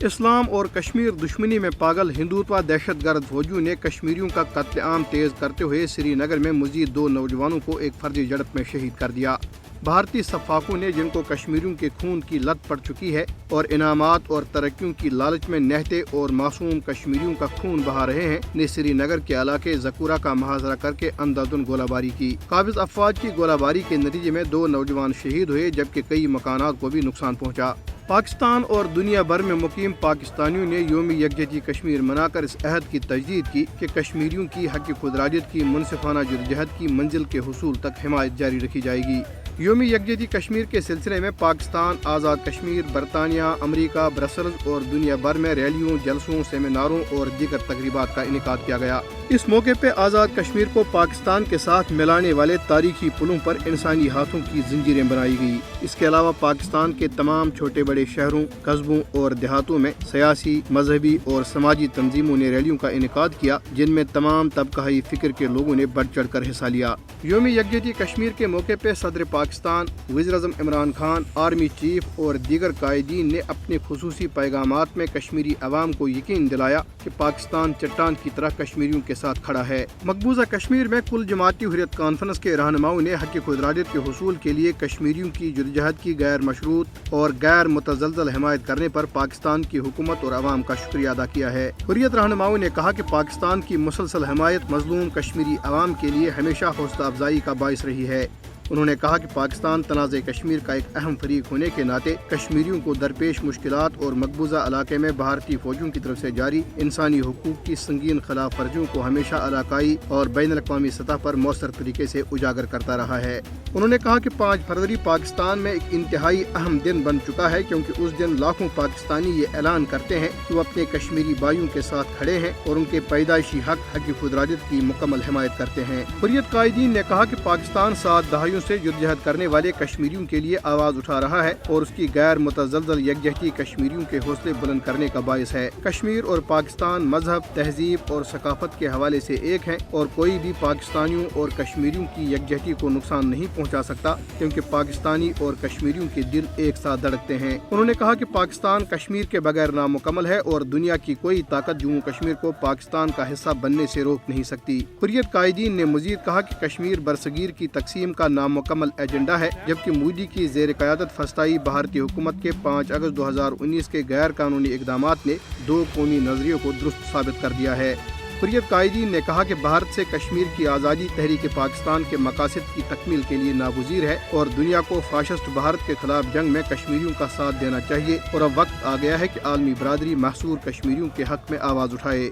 اسلام اور کشمیر دشمنی میں پاگل ہندوتوا دہشت گرد فوجیوں نے کشمیریوں کا قتل عام تیز کرتے ہوئے سری نگر میں مزید 2 نوجوانوں کو ایک فرضی جھڑپ میں شہید کر دیا۔ بھارتی سفاکوں نے جن کو کشمیریوں کے خون کی لت پڑ چکی ہے اور انعامات اور ترقیوں کی لالچ میں نہتے اور معصوم کشمیریوں کا خون بہا رہے ہیں، نے سری نگر کے علاقے زکورہ کا محاصرہ کر کے اندھادھند گولہ باری کی۔ قابض افواج کی گولہ باری کے نتیجے میں 2 نوجوان شہید ہوئے جبکہ کئی مکانات کو بھی نقصان پہنچا۔ پاکستان اور دنیا بھر میں مقیم پاکستانیوں نے یوم یکجہتی کشمیر منا کر اس عہد کی تجدید کی کہ کشمیریوں کی حق خودارادیت کی منصفانہ جدوجہد کی منزل کے حصول تک حمایت جاری رکھی جائے گی۔ یوم یکجہتی کشمیر کے سلسلے میں پاکستان، آزاد کشمیر، برطانیہ، امریکہ، برسلز اور دنیا بھر میں ریلیوں، جلسوں، سیمیناروں اور دیگر تقریبات کا انعقاد کیا گیا۔ اس موقع پہ آزاد کشمیر کو پاکستان کے ساتھ ملانے والے تاریخی پلوں پر انسانی ہاتھوں کی زنجیریں بنائی گئی۔ اس کے علاوہ پاکستان کے تمام چھوٹے بڑے شہروں، قصبوں اور دیہاتوں میں سیاسی، مذہبی اور سماجی تنظیموں نے ریلیوں کا انعقاد کیا جن میں تمام طبقائی فکر کے لوگوں نے بڑھ چڑھ کر حصہ لیا۔ یوم یکجہتی کشمیر کے موقع پہ صدر پاکستان، وزیر اعظم عمران خان، آرمی چیف اور دیگر قائدین نے اپنے خصوصی پیغامات میں کشمیری عوام کو یقین دلایا کہ پاکستان چٹان کی طرح کشمیریوں کے ساتھ کھڑا ہے۔ مقبوضہ کشمیر میں کل جماعتی حریت کانفرنس کے رہنماؤں نے حق خودارادیت کے حصول کے لیے کشمیریوں کی جدوجہد کی غیر مشروط اور غیر متزلزل حمایت کرنے پر پاکستان کی حکومت اور عوام کا شکریہ ادا کیا ہے۔ حریت رہنماؤں نے کہا کہ پاکستان کی مسلسل حمایت مظلوم کشمیری عوام کے لیے ہمیشہ حوصلہ افزائی کا باعث رہی ہے۔ انہوں نے کہا کہ پاکستان تنازع کشمیر کا ایک اہم فریق ہونے کے ناطے کشمیریوں کو درپیش مشکلات اور مقبوضہ علاقے میں بھارتی فوجوں کی طرف سے جاری انسانی حقوق کی سنگین خلاف ورزیوں کو ہمیشہ علاقائی اور بین الاقوامی سطح پر مؤثر طریقے سے اجاگر کرتا رہا ہے۔ انہوں نے کہا کہ 5 فروری پاکستان میں ایک انتہائی اہم دن بن چکا ہے کیونکہ اس دن لاکھوں پاکستانی یہ اعلان کرتے ہیں کہ وہ اپنے کشمیری بھائیوں کے ساتھ کھڑے ہیں اور ان کے پیدائشی حق خودارادیت کی مکمل حمایت کرتے ہیں۔ حریت قائدین نے کہا کہ پاکستان 7 دہائیوں سے جدوجہد کرنے والے کشمیریوں کے لیے آواز اٹھا رہا ہے اور اس کی غیر متزلزل یکجہتی کشمیریوں کے حوصلے بلند کرنے کا باعث ہے۔ کشمیر اور پاکستان مذہب، تہذیب اور ثقافت کے حوالے سے ایک ہیں اور کوئی بھی پاکستانیوں اور کشمیریوں کی یکجہتی کو نقصان نہیں پہنچا سکتا کیونکہ پاکستانی اور کشمیریوں کے دل ایک ساتھ دھڑکتے ہیں۔ انہوں نے کہا کہ پاکستان کشمیر کے بغیر نامکمل ہے اور دنیا کی کوئی طاقت جموں کشمیر کو پاکستان کا حصہ بننے سے روک نہیں سکتی۔ حریت قائدین نے مزید کہا کہ کشمیر برصغیر کی تقسیم کا نامکمل ایجنڈا ہے جبکہ مودی کی زیر قیادت فسطائی بھارتی حکومت کے 5 اگست 2019 کے غیر قانونی اقدامات نے 2 قومی نظریے کو درست ثابت کر دیا ہے۔ حریت قائدین نے کہا کہ بھارت سے کشمیر کی آزادی تحریک پاکستان کے مقاصد کی تکمیل کے لیے ناگزیر ہے اور دنیا کو فاشسٹ بھارت کے خلاف جنگ میں کشمیریوں کا ساتھ دینا چاہیے اور اب وقت آ گیا ہے کہ عالمی برادری محصور کشمیریوں کے حق میں آواز اٹھائے۔